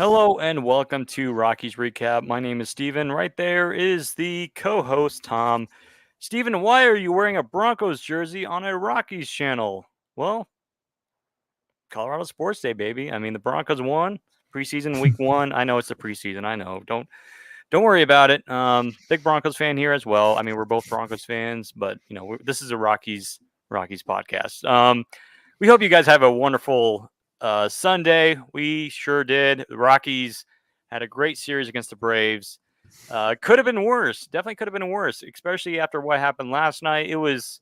Hello and welcome to Rockies Recap. My name is Steven. Right there is the co-host Tom. Steven, why are you wearing a Broncos jersey on a Rockies channel? Well, Colorado Sports Day, baby. I mean, the Broncos won preseason week 1. I know it's the preseason. I know. Don't worry about it. Big Broncos fan here as well. I mean, we're both Broncos fans, but this is a Rockies podcast. We hope you guys have a wonderful Sunday. We sure did. The Rockies had a great series against the Braves. Could have been worse. Definitely could have been worse, especially after what happened last night. It was,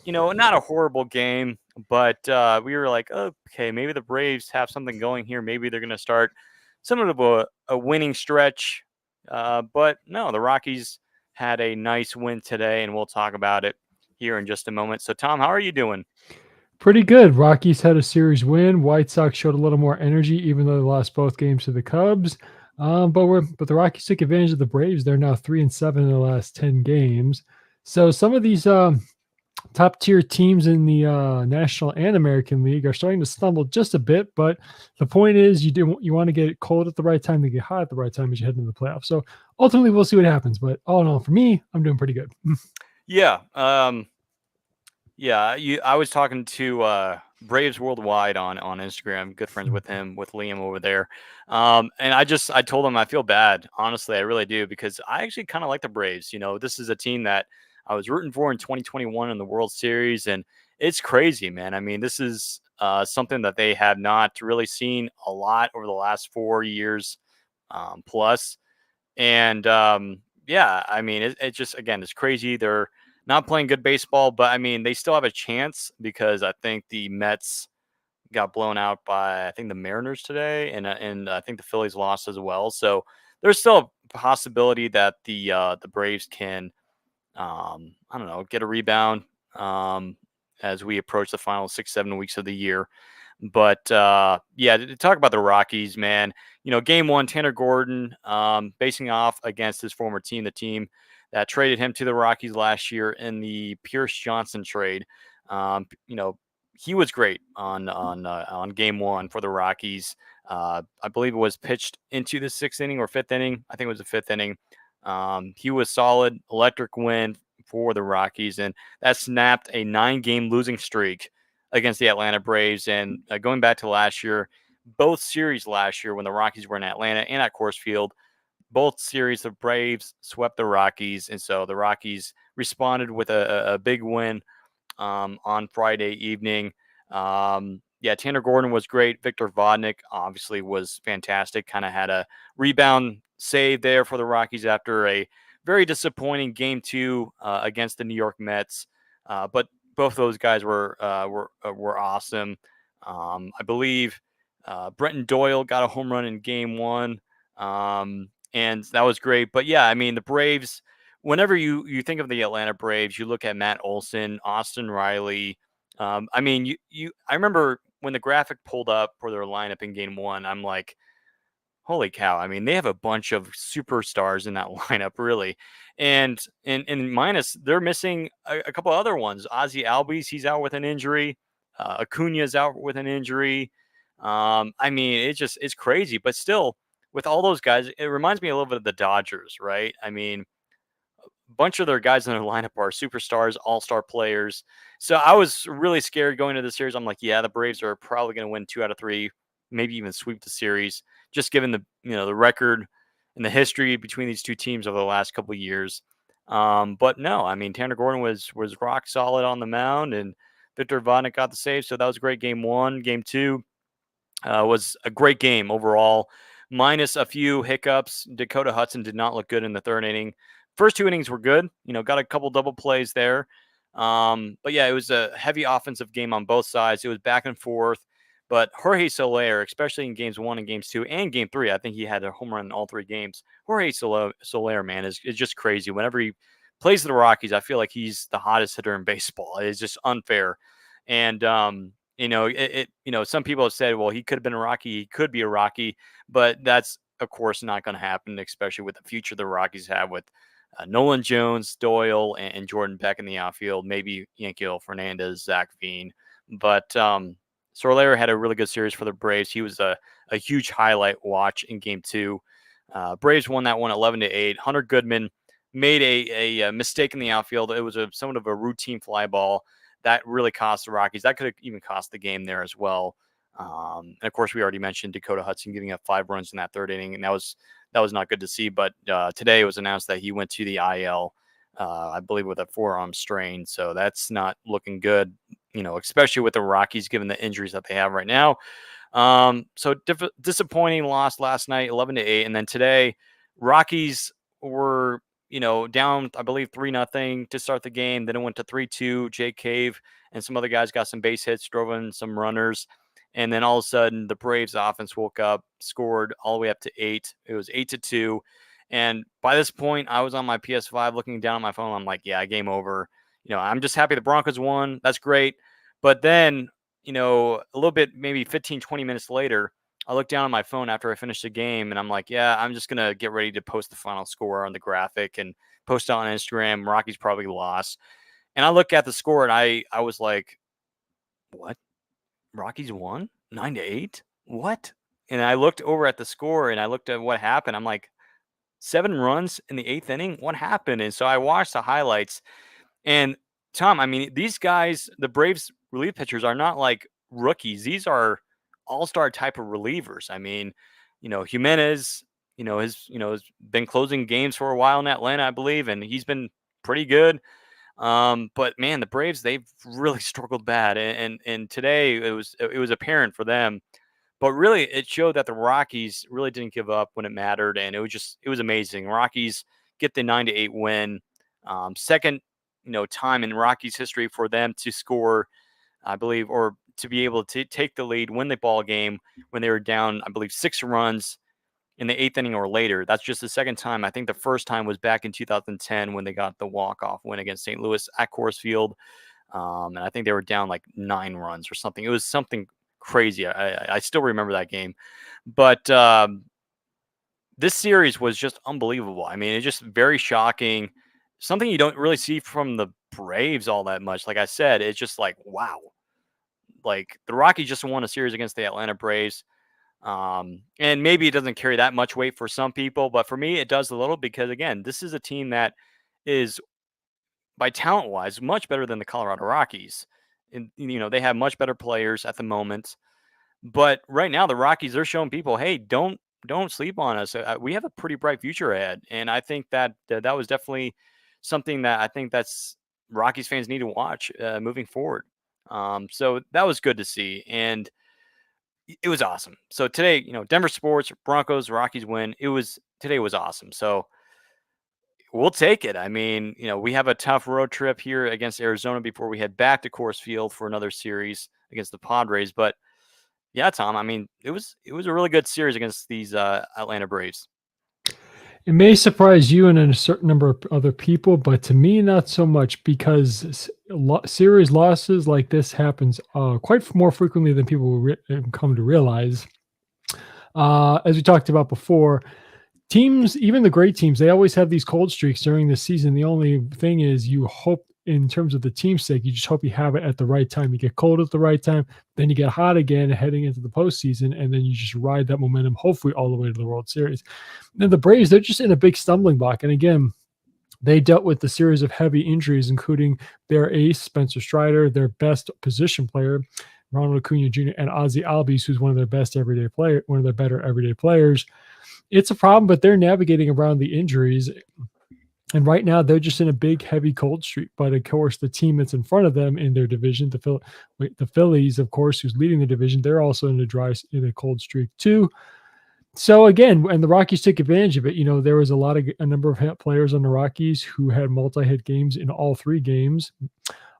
not a horrible game, but we were like, okay, maybe the Braves have something going here. Maybe they're going to start somewhat of a winning stretch. But no, the Rockies had a nice win today, and we'll talk about it here in just a moment. So, Tom, how are you doing? Pretty good. Rockies had a series win. White Sox showed a little more energy, even though they lost both games to the Cubs. But the Rockies took advantage of the Braves. They're now 3-7 in the last 10 games. So some of these top tier teams in the National and American League are starting to stumble just a bit. But the point is, you want to get cold at the right time to get hot at the right time as you head into the playoffs. So ultimately, we'll see what happens. But all in all, for me, I'm doing pretty good. Yeah. Yeah. I was talking to Braves Worldwide on Instagram. Good friends with him, with Liam over there. And I told him I feel bad. Honestly, I really do because I actually kind of like the Braves. This is a team that I was rooting for in 2021 in the World Series, and it's crazy, man. I mean, this is something that they have not really seen a lot over the last 4 years plus. And yeah, I mean, it just again, it's crazy. They're not playing good baseball, but I mean, they still have a chance because I think the Mets got blown out by I think the Mariners today, and I think the Phillies lost as well. So there's still a possibility that the Braves can I don't know, get a rebound as we approach the final 6-7 weeks of the year. But yeah, to talk about the Rockies, man, game one, Tanner Gordon facing off against his former team, the team that traded him to the Rockies last year in the Pierce Johnson trade. Um, you know, he was great on game one for the Rockies. I believe it was pitched into the sixth inning or fifth inning. I think it was the fifth inning. He was solid, electric win for the Rockies, and that snapped a 9-game losing streak against the Atlanta Braves. And going back to last year, both series last year when the Rockies were in Atlanta and at Coors Field, both series the Braves swept the Rockies, and so the Rockies responded with a big win on Friday evening. Yeah, Tanner Gordon was great. Victor Vodnik obviously was fantastic. Kind of had a rebound save there for the Rockies after a very disappointing game two against the New York Mets. But both those guys were awesome. I believe Brenton Doyle got a home run in game one, and that was great. But yeah, I mean the Braves. Whenever you think of the Atlanta Braves, you look at Matt Olson, Austin Riley. I mean, I remember when the graphic pulled up for their lineup in game one. I'm like, holy cow! I mean, they have a bunch of superstars in that lineup, really, and minus they're missing a couple other ones. Ozzy Albies, he's out with an injury. Acuna's out with an injury. I mean, it's crazy, but still, with all those guys, it reminds me a little bit of the Dodgers, right? I mean, bunch of their guys in their lineup are superstars, all-star players. So I was really scared going into the series. I'm like, yeah, the Braves are probably going to win 2 out of 3, maybe even sweep the series, just given the record and the history between these two teams over the last couple of years. But no, I mean Tanner Gordon was rock solid on the mound, and Victor Vodnik got the save. So that was a great game one. Game two was a great game overall, minus a few hiccups. Dakota Hudson did not look good in the third inning. First two innings were good. Got a couple double plays there. But yeah, it was a heavy offensive game on both sides. It was back and forth. But Jorge Soler, especially in games one and games two and game three, I think he had a home run in all three games. Jorge Soler, man, is just crazy. Whenever he plays the Rockies, I feel like he's the hottest hitter in baseball. It's just unfair. And some people have said, well, he could have been a Rocky, he could be a Rocky, but that's of course not going to happen, especially with the future the Rockies have with Nolan Jones, Doyle, and Jordan Beck in the outfield, maybe Yankiel Fernandez, Zach Veen. But Sorlayer had a really good series for the Braves. He was a huge highlight watch in Game 2. Braves won that one 11-8. Hunter Goodman made a mistake in the outfield. It was somewhat of a routine fly ball that really cost the Rockies. That could have even cost the game there as well. And of course, we already mentioned Dakota Hudson giving up 5 runs in that third inning, and that was not good to see. But today it was announced that he went to the IL, I believe, with a forearm strain. So that's not looking good, especially with the Rockies given the injuries that they have right now. So disappointing loss last night, 11-8, and then today, Rockies were down, I believe 3-0 to start the game. Then it went to 3-2. Jay Cave and some other guys got some base hits, drove in some runners, and then all of a sudden the Braves offense woke up, scored all the way up to 8. It was 8-2, and by this point, I was on my PS5 looking down at my phone. I'm like, yeah, game over. I'm just happy the Broncos won. That's great, but then a little bit, maybe 15, 20 minutes later, I looked down on my phone after I finished the game and I'm like, yeah, I'm just going to get ready to post the final score on the graphic and post it on Instagram. Rockies probably lost. And I look at the score and I was like, what? Rockies won 9-8? What? And I looked over at the score and I looked at what happened. I'm like, 7 runs in the 8th inning? What happened? And so I watched the highlights. And Tom, I mean, these guys, the Braves relief pitchers are not like rookies. These are all-star type of relievers. I mean, Jimenez, has been closing games for a while in Atlanta, I believe, and he's been pretty good. But man, the Braves, they've really struggled bad. And today it was apparent for them. But really, it showed that the Rockies really didn't give up when it mattered, and it was amazing. Rockies get the 9-8 win, second time in Rockies history for them to score, I believe, or to be able to take the lead, win the ball game when they were down, I believe, 6 runs in the 8th inning or later. That's just the second time. I think the first time was back in 2010 when they got the walk-off win against St. Louis at Coors Field, and I think they were down like 9 runs or something. It was something crazy. I still remember that game, but this series was just unbelievable. I mean, it's just very shocking. Something you don't really see from the Braves all that much. Like I said, it's just like, wow. Like the Rockies just won a series against the Atlanta Braves. And maybe it doesn't carry that much weight for some people, but for me, it does a little because, again, this is a team that is, by talent wise, much better than the Colorado Rockies. And, they have much better players at the moment. But right now, the Rockies, they're showing people, hey, don't sleep on us. We have a pretty bright future ahead, and I think that that was definitely something that I think that's Rockies fans need to watch moving forward. So that was good to see, and it was awesome. So today, Denver sports, Broncos, Rockies win. Today was awesome. So we'll take it. I mean, we have a tough road trip here against Arizona before we head back to Coors Field for another series against the Padres, but yeah, Tom. I mean, it was a really good series against these Atlanta Braves. It may surprise you and a certain number of other people, but to me, not so much because series losses like this happens quite more frequently than people will come to realize. As we talked about before, teams, even the great teams, they always have these cold streaks during the season. The only thing is you hope, in terms of the team's sake, you just hope you have it at the right time. You get cold at the right time, then you get hot again heading into the postseason, and then you just ride that momentum, hopefully all the way to the World Series. And the Braves, they're just in a big stumbling block. And again, they dealt with the series of heavy injuries, including their ace, Spencer Strider, their best position player, Ronald Acuna Jr., and Ozzie Albies, who's one of their better everyday players. It's a problem, but they're navigating around the injuries. And right now, they're just in a big, heavy cold streak. But of course, the team that's in front of them in their division, the Phillies, of course, who's leading the division, they're also in a cold streak too. So again, and the Rockies took advantage of it. There was a number of players on the Rockies who had multi-hit games in all 3 games.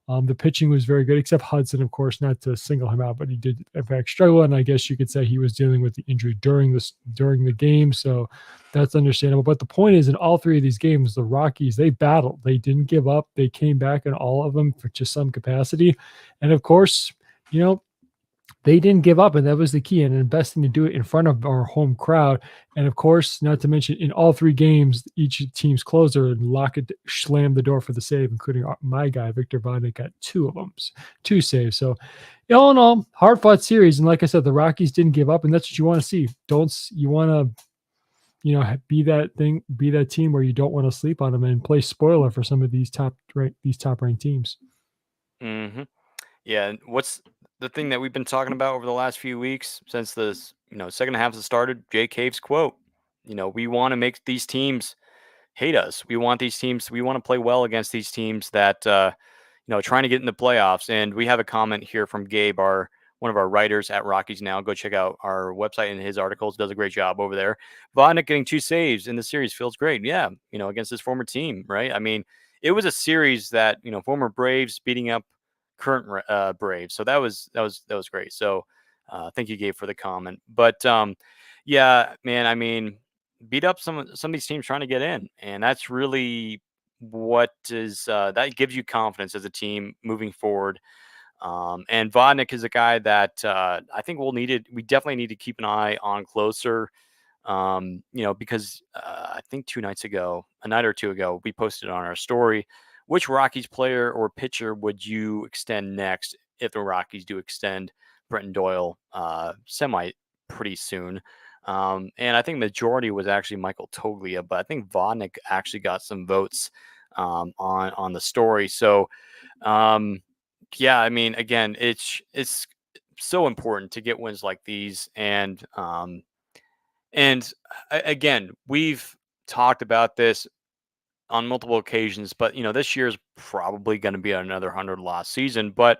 The pitching was very good, except Hudson, of course, not to single him out, but he did in fact struggle. And I guess you could say he was dealing with the injury during the game. So that's understandable. But the point is, in all 3 of these games, the Rockies, they battled. They didn't give up. They came back in all of them to some capacity. And of course, they didn't give up, and that was the key, and investing to do it in front of our home crowd. And of course, not to mention in all 3 games, each team's closer and Lockett slammed the door for the save, including my guy, Victor Vodnik, got 2 of them, 2 saves. So, all in all, hard fought series. And like I said, the Rockies didn't give up, and that's what you want to see. You want to, be that team where you don't want to sleep on them and play spoiler for some of these top ranked teams. Hmm. Yeah, and what's the thing that we've been talking about over the last few weeks since this, second half has started? Jay Cave's quote. We want to make these teams hate us. We want these teams. We want to play well against these teams that trying to get in the playoffs. And we have a comment here from Gabe, our one of our writers at Rockies Now. Go check out our website and his articles. Does a great job over there. Vodnik getting 2 saves in the series feels great. Yeah, against his former team, right? I mean, it was a series that former Braves beating up current Braves. So that was great. So thank you, Gabe, for the comment. But yeah, man, I mean, beat up some of these teams trying to get in, and that's really what is that gives you confidence as a team moving forward. And Vodnik is a guy that I think we definitely need to keep an eye on closer. Because I think 2 nights ago, a night or 2 ago, we posted on our story, which Rockies player or pitcher would you extend next if the Rockies do extend Brenton Doyle semi pretty soon? And I think majority was actually Michael Toglia, but I think Vodnik actually got some votes on the story. So um, yeah, I mean, again, it's so important to get wins like these, and again, we've talked about this on multiple occasions, but this year is probably going to be another 100 loss season. But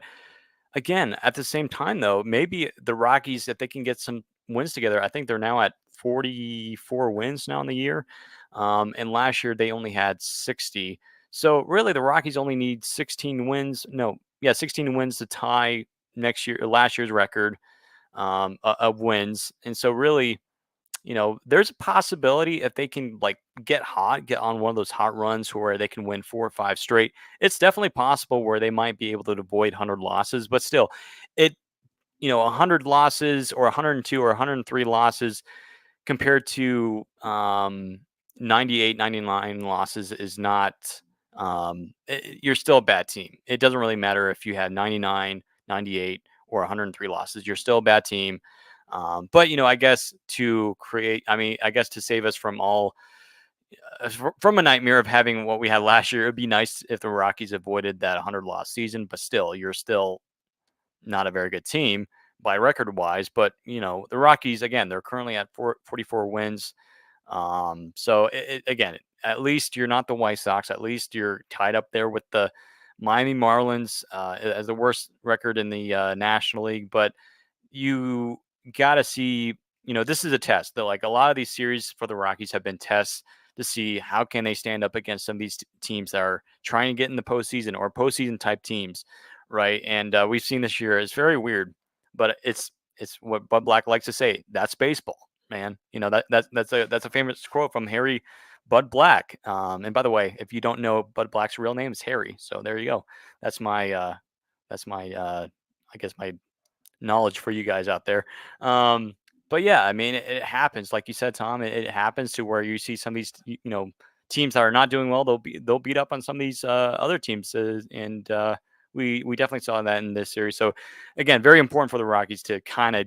again, at the same time, though, maybe the Rockies, if they can get some wins together, I think they're now at 44 wins now in the year. And last year they only had 60. So really, the Rockies only need 16 wins. No, yeah, 16 wins to tie last year's record of wins. And so really, there's a possibility if they can like get on one of those hot runs where they can win 4 or 5 straight. It's definitely possible where they might be able to avoid 100 losses, but still, it 100 losses or 102 or 103 losses compared to 98, 99 losses is not. You're still a bad team. It doesn't really matter if you had 99, 98, or 103 losses. You're still a bad team. But I guess I guess to save us from from a nightmare of having what we had last year, it'd be nice if the Rockies avoided that 100 loss season. But still, you're still not a very good team by record wise. But the Rockies again, they're currently at 44 wins. So again, at least you're not the White Sox. At least you're tied up there with the Miami Marlins as the worst record in the National League. But you got to see, this is a test. That like a lot of these series for the Rockies have been tests to see how can they stand up against some of these teams that are trying to get in the postseason or postseason type teams, right? And we've seen this year. It's very weird, but it's what Bud Black likes to say. That's baseball, man. That's a famous quote from Harry Bud Black. And by the way, if you don't know Bud Black's real name is Harry, so there you go. That's my I guess my knowledge for you guys out there. But yeah, I mean, it happens, like you said, Tom. It happens to where you see some of these, teams that are not doing well. They'll beat up on some of these other teams, and we definitely saw that in this series. So again, very important for the Rockies to kind of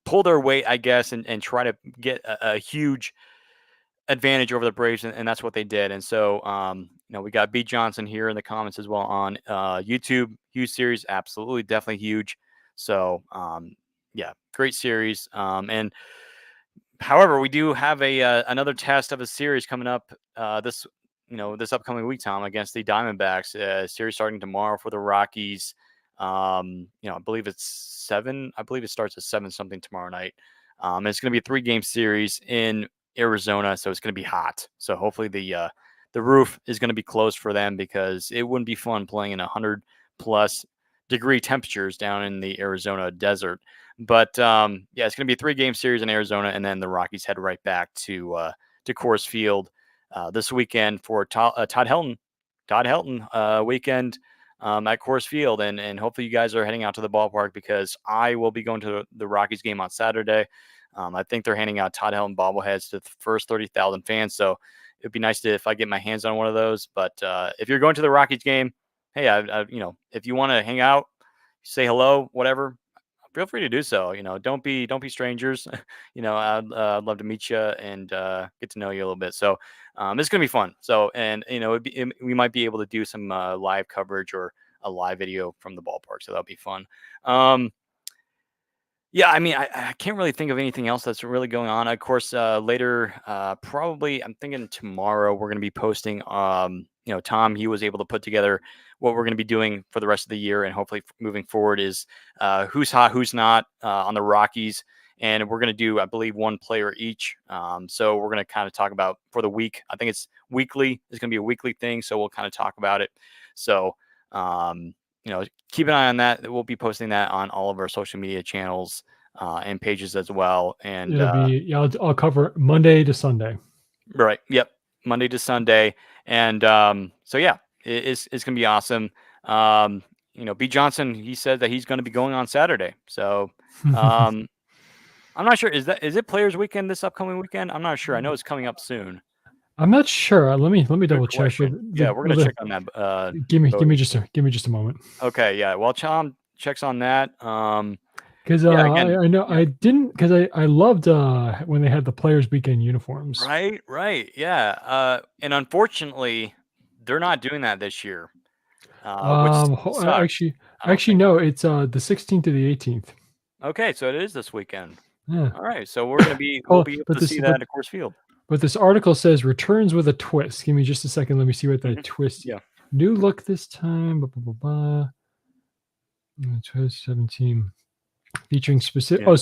pull their weight, I guess, and try to get a huge advantage over the Braves, and that's what they did. And so, we got B Johnson here in the comments as well on YouTube. Huge series, absolutely, definitely huge. So, yeah, great series. And however, we do have another test of a series coming up this upcoming week, Tom, against the Diamondbacks. Series starting tomorrow for the Rockies. I believe it's 7. I believe it starts at 7 something tomorrow night. And it's going to be a 3-game series in Arizona, so it's going to be hot. So hopefully the roof is going to be closed for them because it wouldn't be fun playing in 100+ degree temperatures down in the Arizona desert. But yeah, it's going to be a 3-game series in Arizona, and then the Rockies head right back to Coors Field this weekend for Todd Helton weekend. at Coors Field, and hopefully you guys are heading out to the ballpark because I will be going to the Rockies game on Saturday. I think they're handing out Todd Helton bobbleheads to the first 30,000 fans, so it'd be nice to if I get my hands on one of those. But if you're going to the Rockies game, hey, if you want to hang out, say hello, whatever, feel free to do so. Don't be strangers. I'd love to meet you and get to know you a little bit. So it's gonna be fun. So and we might be able to do some live coverage or a live video from the ballpark. So that'll be fun. Um, yeah, I mean, I can't really think of anything else that's really going on. Of course, later, probably, I'm thinking tomorrow we're going to be posting. Tom, he was able to put together what we're going to be doing for the rest of the year, and hopefully moving forward is who's hot, who's not on the Rockies, and we're going to do, I believe, one player each. So we're going to kind of talk about for the week. I think it's weekly. It's going to be a weekly thing, so we'll kind of talk about it. So. Keep an eye on that. We'll be posting that on all of our social media channels and pages as well. And It'll be yeah. I'll cover Monday to Sunday. right, yep, Monday to Sunday. And so yeah, it's gonna be awesome. B Johnson, he said that he's going to be going on Saturday. So I'm not sure. Is it Players Weekend this upcoming weekend? I'm not sure. I know it's coming up soon. I'm not sure. Let me Good double check. question. Yeah, we're gonna check on that. Give me just a moment. Okay, yeah. Well, Tom checks on that. Because Yeah, again, I know yeah. I didn't because I loved when they had the Players Weekend uniforms. Right, yeah. And unfortunately, they're not doing that this year, which sucks. Actually, I don't think. no, it's the 16th to the 18th. Okay, so it is this weekend. Yeah. All right, so we'll Oh, be able to see that at Coors Field. but this article says returns with a twist. Give me just a second. Let me see what that Hmm. twist. Yeah, New look this time. Blah, blah, blah, blah. 2017 featuring specific. yeah.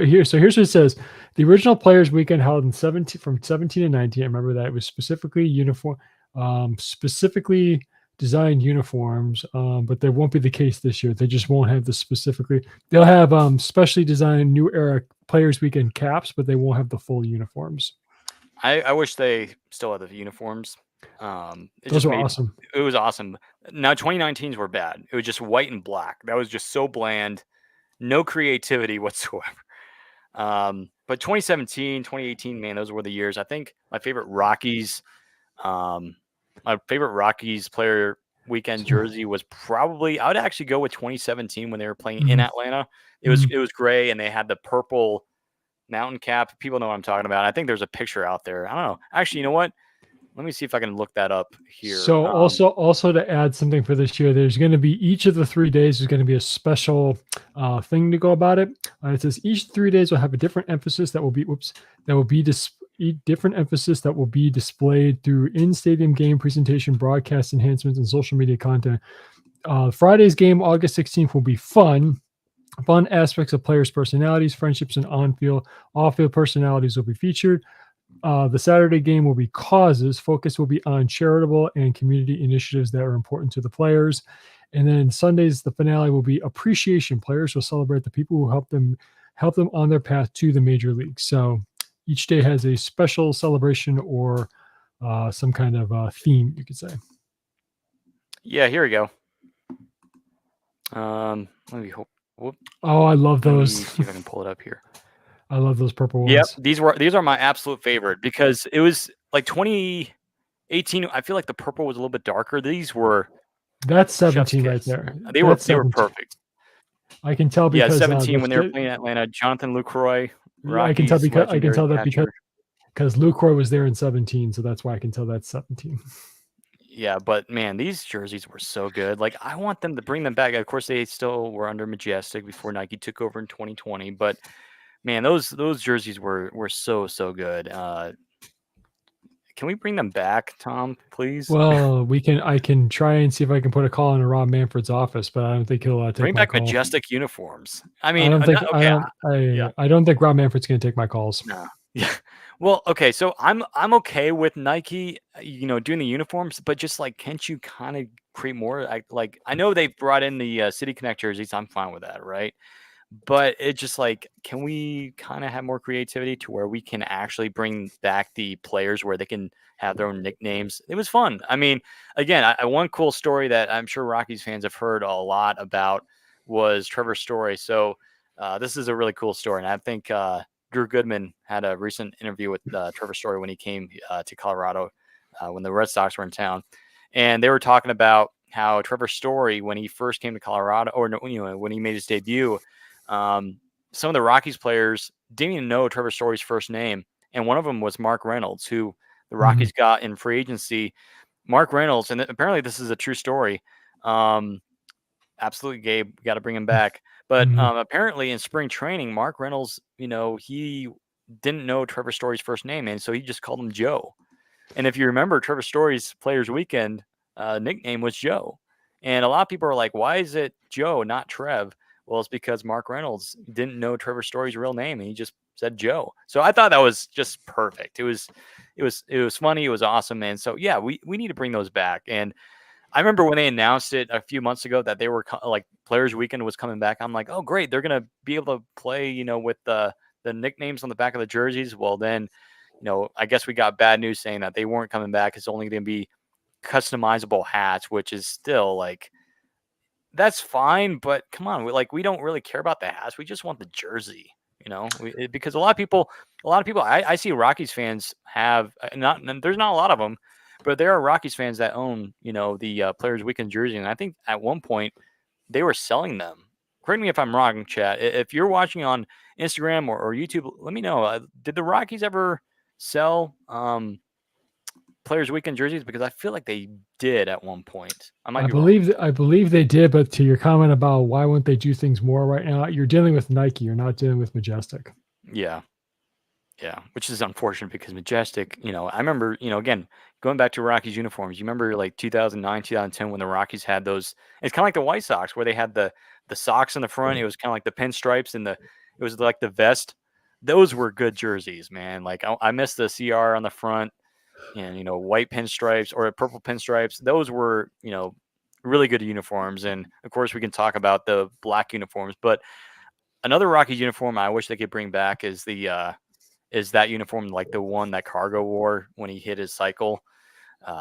Here's what it says: the original Players Weekend held in 17 from 17 to 19. I remember that it was specifically designed uniforms, but that won't be the case this year. They just won't have the specifically. They'll have specially designed new era Players Weekend caps, but they won't have the full uniforms. I wish they still had the uniforms. It Those just were made awesome. it was awesome. Now 2019s were bad. It was just white and black. That was just so bland. No creativity whatsoever. But 2017, 2018, man, those were the years. I think um, my favorite Rockies player weekend jersey was probably I would actually go with 2017 when they were playing in Mhm, Atlanta. It was mhm. it was gray and they had the purple mountain cap. People know what I'm talking about. I think there's a picture out there. I don't know. Actually, you know what? Let me see if I can look that up here. So also to add something for this year, there's going to be each of the 3 days is going to be a special thing to go about it. It says each 3 days will have a different emphasis that will be different emphasis that will be displayed through in-stadium game presentation, broadcast enhancements, and social media content. Friday's game, August 16th, will be fun. Fun aspects of players' personalities, friendships, and off-field personalities will be featured. The Saturday game will be causes. Focus will be on charitable and community initiatives that are important to the players. And then Sundays, the finale will be appreciation. Players will celebrate the people who help them on their path to the major leagues. So each day has a special celebration or some kind of theme, you could say. yeah, here we go. Let me hope. Whoop, Oh, I love let those. me see if I can pull it up here. I love those purple Yep, ones. these are my absolute favorite because it was like 2018. I feel like the purple was a little bit darker. These were That's chef's 17 right kiss. there. They That's were 17. perfect. I can tell Yeah, because 17 when they were playing in Atlanta. Jonathan Lucroy, Rockies I can legendary tell that catcher. because Lucroy was there in 17, so that's why I can tell that's 17. Yeah, but man, these jerseys were so good. Like I want them to bring them back. Of course, they still were under Majestic before Nike took over in 2020. But man, those jerseys were so good. Can we bring them back, Tom? Please Well, I can try and see if I can put a call into Rob Manfred's office, but I don't think he'll take bring my back call. Majestic uniforms. I mean, okay, yeah, I don't think Rob Manfred's going to take my calls. no, yeah. Well, okay, so I'm okay with Nike, doing the uniforms, but just like, can't you kind of create more? I know they brought in the City Connect jerseys. I'm fine with that, right? But it just like, can we kind of have more creativity to where we can actually bring back the players where they can have their own nicknames? It was fun. I mean, again, one cool story that I'm sure Rockies fans have heard a lot about was Trevor's story. So this is a really cool story, and I think Drew Goodman had a recent interview with Trevor Story when he came to Colorado when the Red Sox were in town, and they were talking about how Trevor Story, when he first came to Colorado, or when he made his debut, um, some of the Rockies players didn't even know Trevor Story's first name, and one of them was Mark Reynolds, who the Mhm. Rockies got in free agency. Mark Reynolds, and apparently this is a true story. Absolutely, Gabe, got to bring him back. But Mhm. apparently, in spring training, Mark Reynolds, he didn't know Trevor Story's first name, and so he just called him Joe. And if you remember, Trevor Story's Players Weekend nickname was Joe. And a lot of people are like, why is it Joe, not Trev? Well, it's because Mark Reynolds didn't know Trevor Story's real name, and he just said Joe. So I thought that was just perfect. It was funny. It was awesome, man. So yeah, we need to bring those back. And I remember when they announced it a few months ago that they were like Players Weekend was coming back. I'm like, oh great, they're gonna be able to play, with the nicknames on the back of the jerseys. Well, then, I guess we got bad news saying that they weren't coming back. It's only going to be customizable hats, which is still like that's fine, but come on, we don't really care about the hats. We just want the jersey, because a lot of people, I see Rockies fans have not. And there's not a lot of them, but there are Rockies fans that own, the Players Weekend jersey, and I think at one point they were selling them. Correct me if I'm wrong, chat. If you're watching on Instagram or YouTube, let me know. Did the Rockies ever sell Players Weekend jerseys? Because I feel like they did at one point. I might be wrong. I believe they did, but to your comment about why wouldn't they do things more right now, you're dealing with Nike, you're not dealing with Majestic. Yeah. Yeah, which is unfortunate because Majestic, I remember, again, going back to Rockies uniforms, you remember like 2009, 2010 when the Rockies had those, it's kind of like the White Sox where they had the socks in the front. It was kind of like the pinstripes and it was like the vest. Those were good jerseys, man. Like I miss the CR on the front and, white pinstripes or purple pinstripes. Those were, really good uniforms. And of course we can talk about the black uniforms, but another Rockies uniform I wish they could bring back is that uniform, like the one that Cargo wore when he hit his cycle.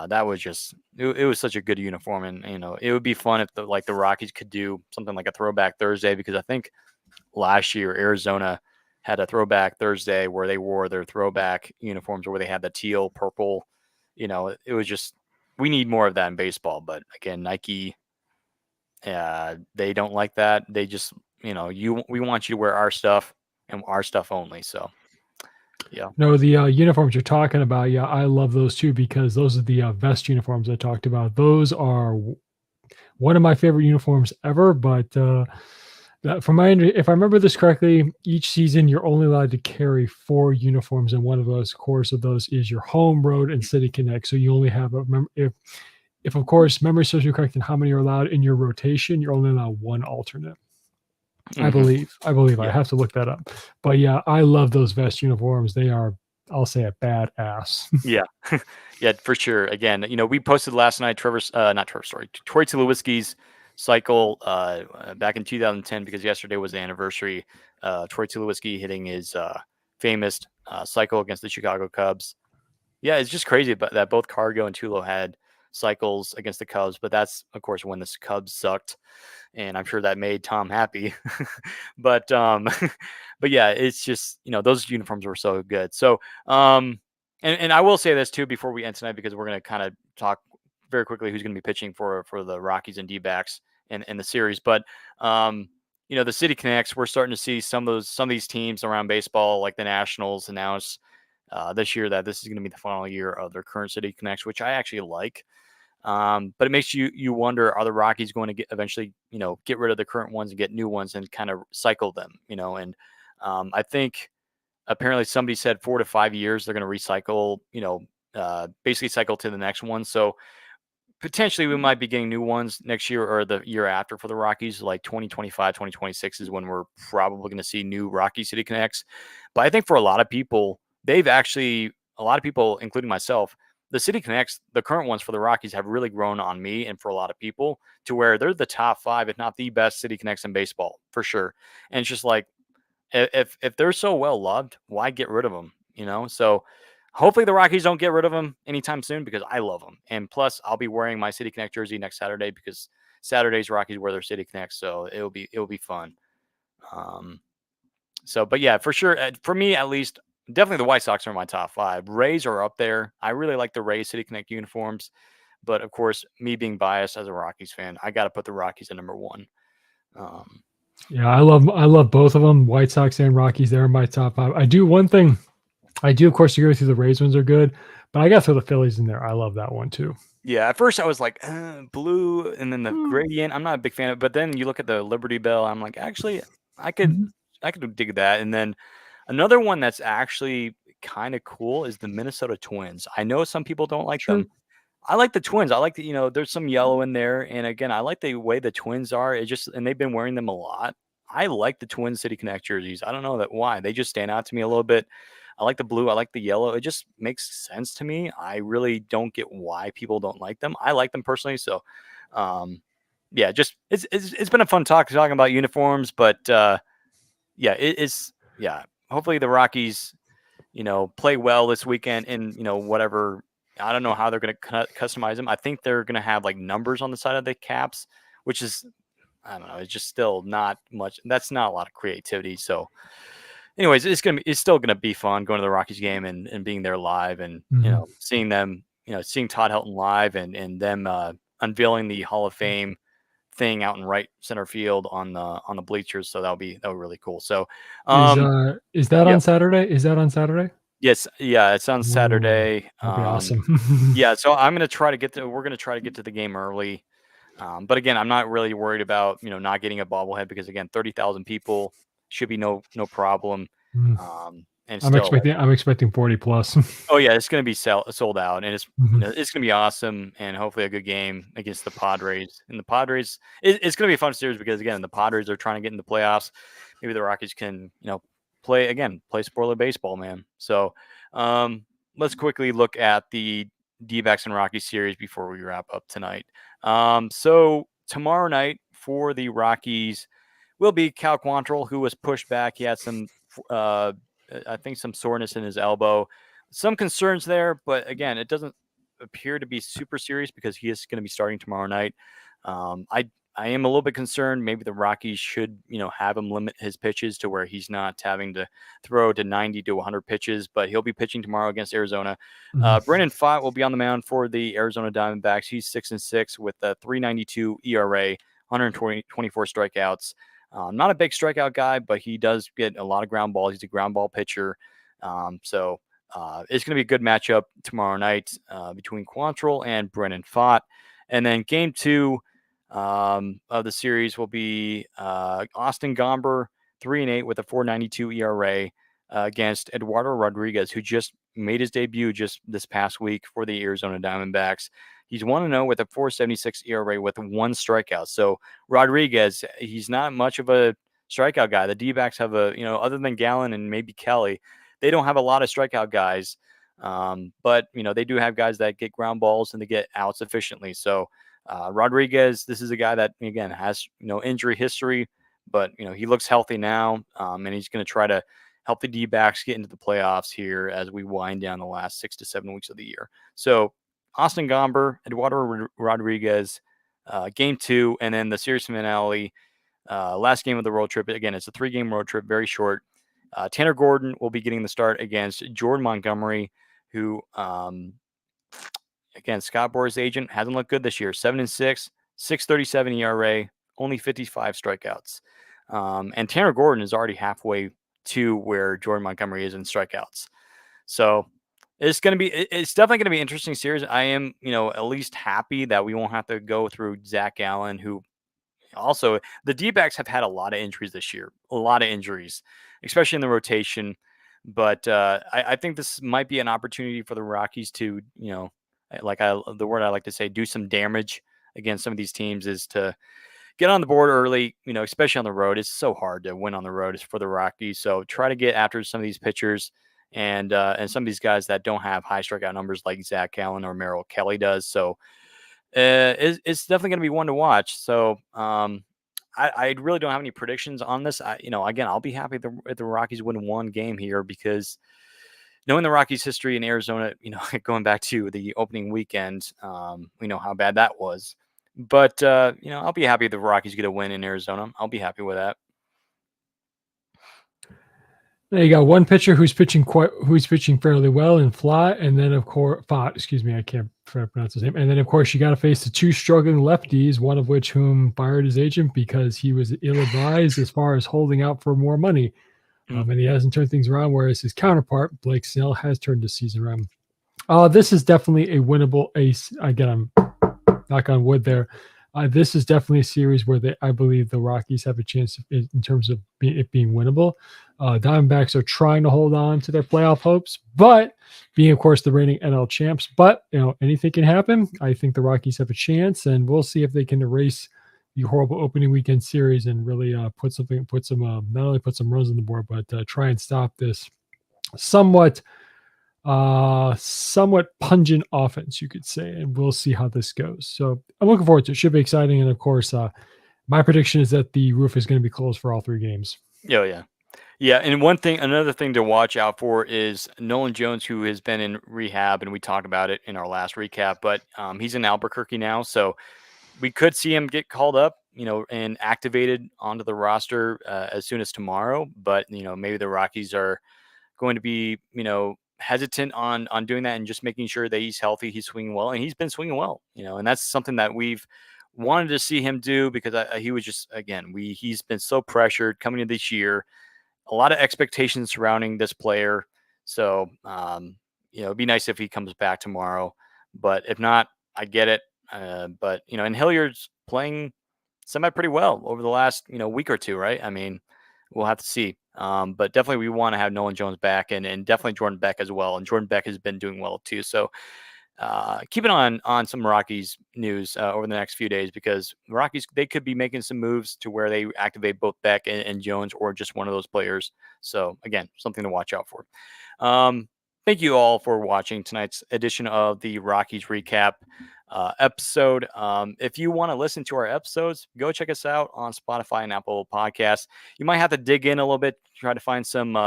That was just it was such a good uniform, and it would be fun if the Rockies could do something like a Throwback Thursday, because I think last year Arizona had a Throwback Thursday where they wore their throwback uniforms where they had the teal, purple. It was just we need more of that in baseball. But again, Nike, they don't like that. They just we want you to wear our stuff and our stuff only. So yeah. No, the uniforms you're talking about, yeah, I love those too because those are the vest uniforms I talked about. Those are one of my favorite uniforms ever. But if I remember this correctly, each season you're only allowed to carry 4 uniforms, and one of those, of course, of those is your home, road, and city connect. So you only have if of course memory serves me correct, and how many are allowed in your rotation, you're only allowed one alternate. I Hmm. believe. I believe. I Yeah. have to look that up. But yeah, I love those vest uniforms. They are, I'll say, a badass. Yeah. Yeah, for sure. Again, we posted last night not Trevor, sorry, Troy Tulowitzki's cycle back in 2010 because yesterday was the anniversary. Troy Tulowitzki hitting his famous cycle against the Chicago Cubs. Yeah, it's just crazy but that both Cargo and Tulo had cycles against the Cubs, but that's of course when the Cubs sucked, and I'm sure that made Tom happy. but but yeah, it's just those uniforms were so good. So and I will say this too before we end tonight because we're going to kind of talk very quickly who's going to be pitching for the Rockies and D-backs in the series. But the City Connects, we're starting to see some of these teams around baseball like the Nationals announce this year that this is going to be the final year of their current City Connects, which I actually like. But it makes you wonder: are the Rockies going to eventually, get rid of the current ones and get new ones and kind of cycle them? And I think apparently somebody said 4 to 5 years they're going to recycle. Basically cycle to the next one. So potentially we might be getting new ones next year or the year after for the Rockies, like 2025, 2026 is when we're probably going to see new Rocky City Connects. But I think for a lot of people, including myself, the City Connects, the current ones for the Rockies, have really grown on me and for a lot of people to where they're the top 5, if not the best City Connects in baseball for sure. And it's just like if they're so well loved, why get rid of them? So hopefully the Rockies don't get rid of them anytime soon because I love them. And plus, I'll be wearing my City Connect jersey next Saturday because Saturdays Rockies wear their City Connect, so it'll be fun. Um, but yeah, for sure, for me at least, definitely the White Sox are my top 5. Rays are up there. I really like the Rays City Connect uniforms, but of course, me being biased as a Rockies fan, I got to put the Rockies at number 1. Um, Yeah, I love both of them, White Sox and Rockies. They're in my top 5. I do one thing. I do, of course, agree with you. The Rays ones are good, but I got to throw the Phillies in there. I love that one too. Yeah, at first I was like, blue, and then the Mm, gradient. I'm not a big fan of it, but then you look at the Liberty Bell. I'm like, actually, I could, mhm. I could dig that. And then another one that's actually kind of cool is the Minnesota Twins. I know some people don't like Sure. them. I like the Twins. I like there's some yellow in there, and again, I like the way the Twins are. And they've been wearing them a lot. I like the Twin City Connect jerseys. I don't know that why they just stand out to me a little bit. I like the blue. I like the yellow. It just makes sense to me. I really don't get why people don't like them. I like them personally. So, um, yeah, just it's been a fun talking about uniforms, but yeah, it's yeah. Hopefully the Rockies play well this weekend and, whatever. I don't know how they're going to customize them. I think they're going to have like numbers on the side of the caps, which is, I don't know, it's just still not much. That's not a lot of creativity. So, anyways, it's still gonna be fun going to the Rockies game and being there live and Mhm. seeing them, seeing Todd Helton live and them unveiling the Hall of Fame thing out in right center field on the bleachers. So that'll be really cool. So, Is um, is that yeah, on Saturday? Is that on Saturday? yes, yeah, it's on Ooh, Saturday. that'll be awesome. Yeah, so we're gonna try to get to the game early. But again, I'm not really worried about not getting a bobblehead because again, 30,000 people should be no problem. Mm. And I'm still, expecting I'm expecting 40 plus. oh yeah, it's gonna be sold out, and it's Mhm. it's gonna be awesome, and hopefully a good game against the Padres. And the Padres, it's gonna be a fun series because again, the Padres are trying to get in the playoffs. Maybe the Rockies can play spoiler baseball, man. So um, let's quickly look at the D-backs and Rockies series before we wrap up tonight. So tomorrow night for the Rockies will be Cal Quantrill, who was pushed back. He had some uh, I think some soreness in his elbow. Some concerns there, but again, it doesn't appear to be super serious because he is going to be starting tomorrow night. I am a little bit concerned. Maybe the Rockies should have him limit his pitches to where he's not having to throw to 90 to 100 pitches. But he'll be pitching tomorrow against Arizona. Mhm. Brennan Pfaadt will be on the mound for the Arizona Diamondbacks. He's 6-6 with a 3.92 ERA, 124 strikeouts. Not a big strikeout guy, but he does get a lot of ground balls. He's a ground ball pitcher. So it's going to be a good matchup tomorrow night between Quantrill and Brennan Pfaadt. And then game 2 of the series will be Austin Gomber, 3-8 with a 4.92 ERA against Eduardo Rodriguez, who just made his debut just this past week for the Arizona Diamondbacks. He's 1-0 with a 4.76 ERA with 1 strikeout. So Rodriguez, he's not much of a strikeout guy. The D-backs have other than Gallen and maybe Kelly, they don't have a lot of strikeout guys. But they do have guys that get ground balls and they get outs efficiently. So Rodriguez, this is a guy that again has injury history, but he looks healthy now, and he's going to try to help the D-backs get into the playoffs here as we wind down the last 6 to 7 weeks of the year. So Austin Gomber, Eduardo Rodriguez, game 2, and then the series finale, last game of the road trip. Again, it's a 3-game road trip, very short. Tanner Gordon will be getting the start against Jordan Montgomery, who again, Scott Boras' agent hasn't looked good this year. 7-6, 6.37 ERA, only 55 strikeouts. And Tanner Gordon is already halfway to where Jordan Montgomery is in strikeouts. So it's definitely gonna be an interesting series. I am, at least happy that we won't have to go through Zach Allen, who also the D-backs have had a lot of injuries this year, a lot of injuries, especially in the rotation. But I think this might be an opportunity for the Rockies to, the word I like to say, do some damage against some of these teams is to get on the board early, especially on the road. It's so hard to win on the road for the Rockies. So try to get after some of these pitchers and some of these guys that don't have high strikeout numbers like Zach Allen or Merrill Kelly does. So it's definitely going to be one to watch. So I really don't have any predictions on this. Again, I'll be happy if the Rockies win one game here because knowing the Rockies' history in Arizona, going back to the opening weekend, we know how bad that was. But I'll be happy if the Rockies get a win in Arizona. I'll be happy with that. Now you got one pitcher who's pitching fairly well in Flat, and then of course, Fott, excuse me, I can't pronounce his name. And then of course you got to face the two struggling lefties, one of which whom fired his agent because he was ill-advised as far as holding out for more money, and he hasn't turned things around. Whereas his counterpart Blake Snell has turned the season around. This is definitely a winnable ace. Again, I'm knock on wood there. This is definitely a series where I believe the Rockies have a chance in terms of it being winnable. Diamondbacks are trying to hold on to their playoff hopes, but being, of course, the reigning NL champs. But anything can happen. I think the Rockies have a chance, and we'll see if they can erase the horrible opening weekend series and really put some not only put some runs on the board, but try and stop this somewhat pungent offense, you could say, and we'll see how this goes. So I'm looking forward to it. Should be exciting, and of course, my prediction is that the roof is going to be closed for all 3 games. Oh yeah. Yeah, and another thing to watch out for is Nolan Jones, who has been in rehab, and we talked about it in our last recap. But he's in Albuquerque now, so we could see him get called up, and activated onto the roster as soon as tomorrow. But maybe the Rockies are going to be, hesitant on doing that and just making sure that he's healthy, he's swinging well, and he's been swinging well, and that's something that we've wanted to see him do because he was just he's been so pressured coming into this year, a lot of expectations surrounding this player. So, it'd be nice if he comes back tomorrow, but if not, I get it. But and Hilliard's playing semi pretty well over the last week or two, right? I mean, we'll have to see. But definitely we want to have Nolan Jones back and definitely Jordan Beck as well. And Jordan Beck has been doing well too. So keep an eye on some Rockies news over the next few days because the Rockies, they could be making some moves to where they activate both Beck and Jones or just one of those players. So again, something to watch out for. Thank you all for watching tonight's edition of the Rockies recap episode. If you want to listen to our episodes, go check us out on Spotify and Apple Podcasts. You might have to dig in a little bit, try to find some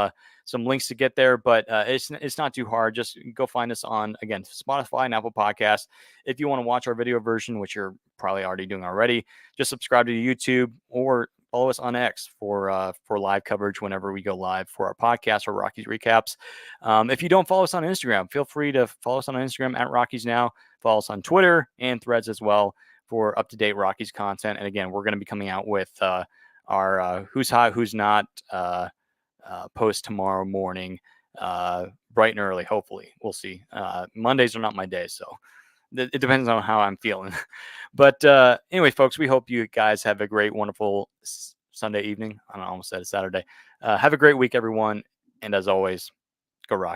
links to get there, but it's not too hard. Just go find us on, again, Spotify and Apple Podcasts. If you want to watch our video version, which you're probably already doing already, just subscribe to YouTube or follow us on X for live coverage whenever we go live for our podcast or Rockies recaps. If you don't follow us on Instagram, feel free to follow us on Instagram at Rockies Now. Follow us on Twitter and Threads as well for up-to-date Rockies content. And again, we're going to be coming out with our Who's Hot, Who's Not post tomorrow morning, bright and early, hopefully. We'll see. Mondays are not my day, so it depends on how I'm feeling. But anyway, folks, we hope you guys have a great, wonderful Sunday evening. I almost said a Saturday. Have a great week, everyone. And as always, go Rockies.